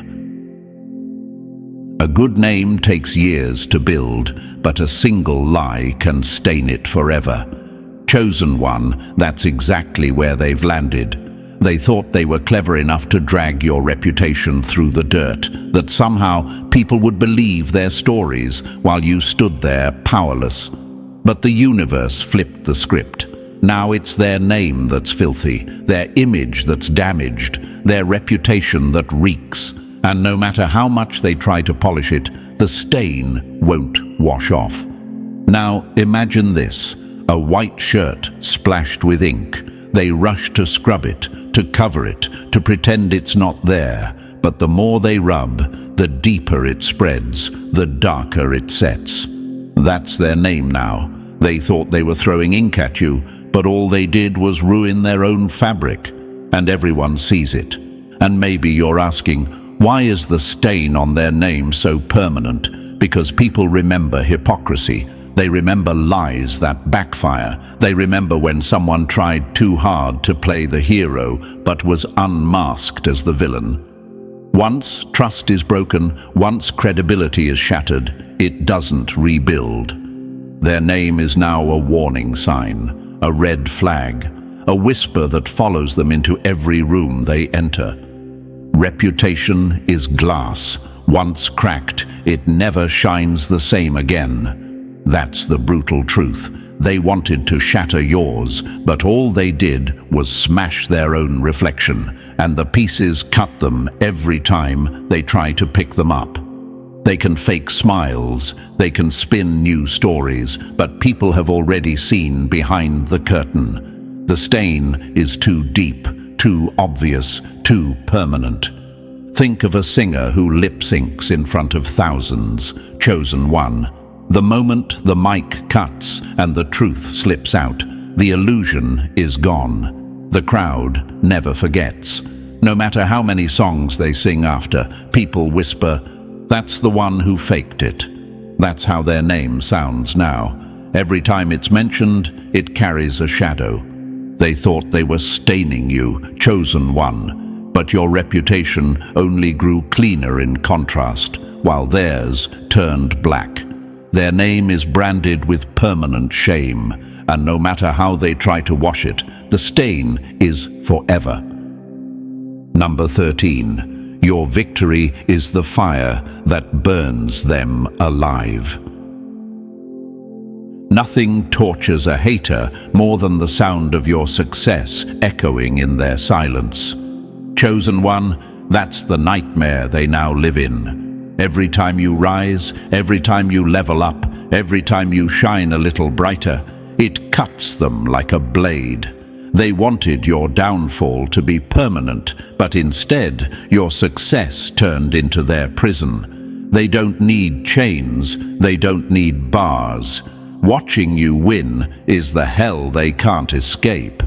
A good name takes years to build, but a single lie can stain it forever. Chosen one, that's exactly where they've landed. They thought they were clever enough to drag your reputation through the dirt, that somehow people would believe their stories while you stood there powerless. But the universe flipped the script. Now it's their name that's filthy, their image that's damaged, their reputation that reeks. And no matter how much they try to polish it, the stain won't wash off. Now imagine this. A white shirt splashed with ink. They rush to scrub it, to cover it, to pretend it's not there. But the more they rub, the deeper it spreads, the darker it sets. That's their name now. They thought they were throwing ink at you, but all they did was ruin their own fabric. And everyone sees it. And maybe you're asking, why is the stain on their name so permanent? Because people remember hypocrisy. They remember lies that backfire. They remember when someone tried too hard to play the hero, but was unmasked as the villain. Once trust is broken, once credibility is shattered, it doesn't rebuild. Their name is now a warning sign, a red flag, a whisper that follows them into every room they enter. Reputation is glass. Once cracked, it never shines the same again. That's the brutal truth. They wanted to shatter yours, but all they did was smash their own reflection, and the pieces cut them every time they try to pick them up. They can fake smiles, they can spin new stories, but people have already seen behind the curtain. The stain is too deep, too obvious, too permanent. Think of a singer who lip-syncs in front of thousands, chosen one. The moment the mic cuts and the truth slips out, the illusion is gone. The crowd never forgets. No matter how many songs they sing after, people whisper, "That's the one who faked it." That's how their name sounds now. Every time it's mentioned, it carries a shadow. They thought they were staining you, chosen one, but your reputation only grew cleaner in contrast, while theirs turned black. Their name is branded with permanent shame, and no matter how they try to wash it, the stain is forever. Number 13. Your victory is the fire that burns them alive. Nothing tortures a hater more than the sound of your success echoing in their silence. Chosen one, that's the nightmare they now live in. Every time you rise, every time you level up, every time you shine a little brighter, It cuts them like a blade. They wanted your downfall to be permanent, but instead your success turned into their prison. They don't need chains, they don't need bars. Watching you win is the hell they can't escape.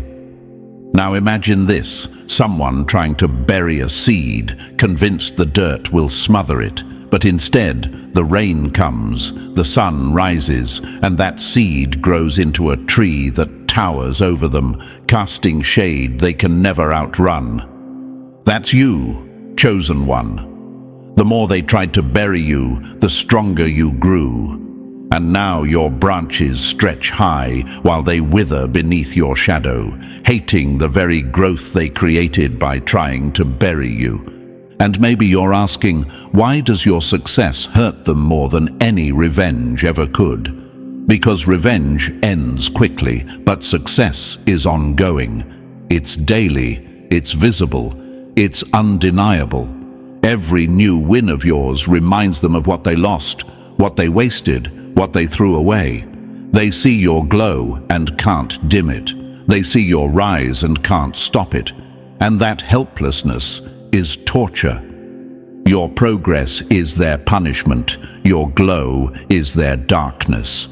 Now imagine this, someone trying to bury a seed, convinced the dirt will smother it, but instead the rain comes, the sun rises, and that seed grows into a tree that towers over them, casting shade they can never outrun. That's you, chosen one. The more they tried to bury you, the stronger you grew. And now your branches stretch high while they wither beneath your shadow, hating the very growth they created by trying to bury you. And maybe you're asking, why does your success hurt them more than any revenge ever could? Because revenge ends quickly, but success is ongoing. It's daily, it's visible, it's undeniable. Every new win of yours reminds them of what they lost, what they wasted, what they threw away. They see your glow and can't dim it. They see your rise and can't stop it. And that helplessness is torture. Your progress is their punishment. Your glow is their darkness.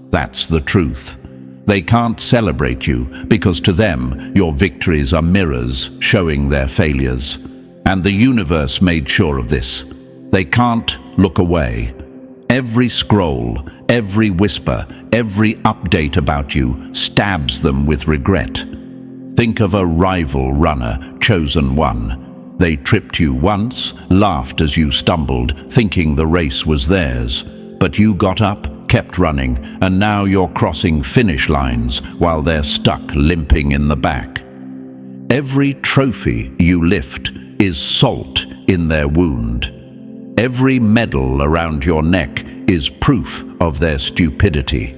That's the truth. They can't celebrate you because to them your victories are mirrors showing their failures. And the universe made sure of this. They can't look away. Every scroll, every whisper, every update about you stabs them with regret. Think of a rival runner, chosen one. They tripped you once, laughed as you stumbled, thinking the race was theirs. But you got up, kept running, and now you're crossing finish lines while they're stuck limping in the back. Every trophy you lift is salt in their wound. Every medal around your neck is proof of their stupidity.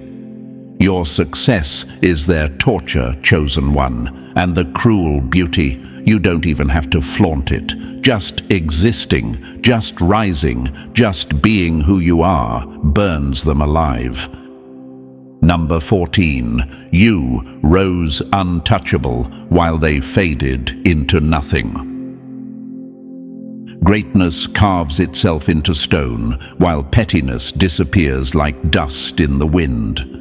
Your success is their torture, chosen one, and the cruel beauty, you don't even have to flaunt it. Just existing, just rising, just being who you are, burns them alive. Number 14. You rose untouchable while they faded into nothing. Greatness carves itself into stone, while pettiness disappears like dust in the wind.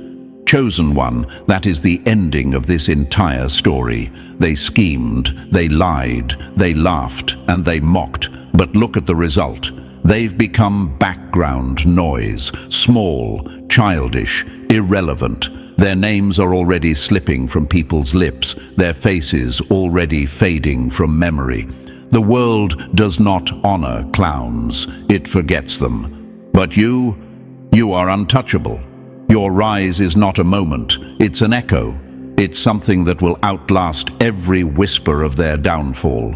Chosen one, that is the ending of this entire story. They schemed, they lied, they laughed, and they mocked, but look at the result. They've become background noise, small, childish, irrelevant. Their names are already slipping from people's lips, their faces already fading from memory. The world does not honor clowns, it forgets them. But you are untouchable. Your rise is not a moment, it's an echo. It's something that will outlast every whisper of their downfall.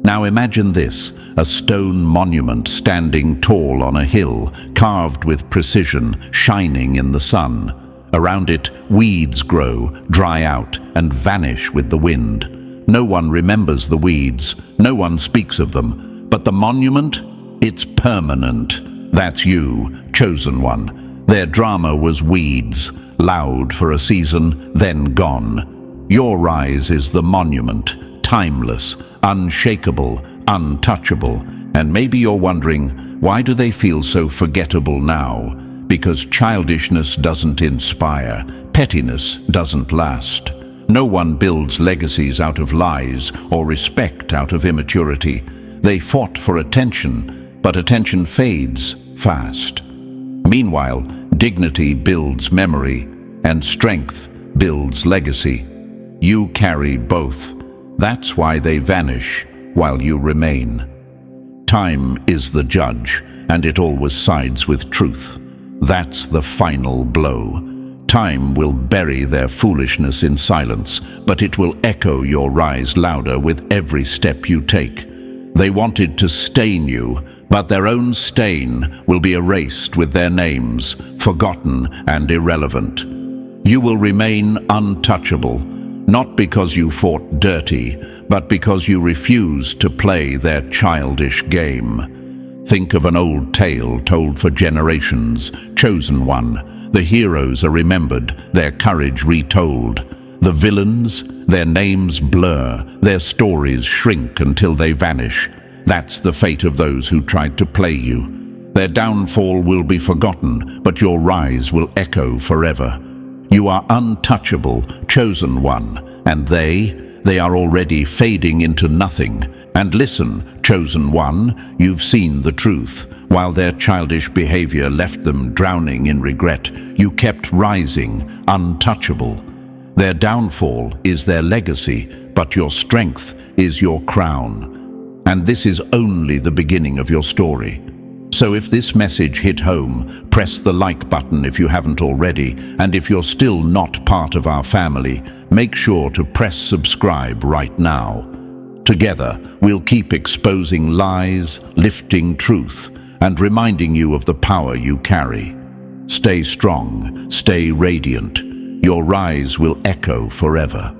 Now imagine this, a stone monument standing tall on a hill, carved with precision, shining in the sun. Around it, weeds grow, dry out, and vanish with the wind. No one remembers the weeds, no one speaks of them, but the monument, it's permanent. That's you, chosen one. Their drama was weeds, loud for a season, then gone. Your rise is the monument, timeless, unshakable, untouchable, and maybe you're wondering, why do they feel so forgettable now? Because childishness doesn't inspire, pettiness doesn't last. No one builds legacies out of lies or respect out of immaturity. They fought for attention, but attention fades fast. Meanwhile, dignity builds memory, and strength builds legacy. You carry both. That's why they vanish while you remain. Time is the judge, and it always sides with truth. That's the final blow. Time will bury their foolishness in silence, but it will echo your rise louder with every step you take. They wanted to stain you, but their own stain will be erased with their names, forgotten and irrelevant. You will remain untouchable, not because you fought dirty, but because you refused to play their childish game. Think of an old tale told for generations, chosen one. The heroes are remembered, their courage retold. The villains, their names blur, their stories shrink until they vanish. That's the fate of those who tried to play you. Their downfall will be forgotten, but your rise will echo forever. You are untouchable, chosen one, and they are already fading into nothing. And listen, chosen one, you've seen the truth. While their childish behavior left them drowning in regret, you kept rising, untouchable. Their downfall is their legacy, but your strength is your crown. And this is only the beginning of your story. So if this message hit home, press the like button if you haven't already, and if you're still not part of our family, make sure to press subscribe right now. Together, we'll keep exposing lies, lifting truth, and reminding you of the power you carry. Stay strong, stay radiant. Your rise will echo forever.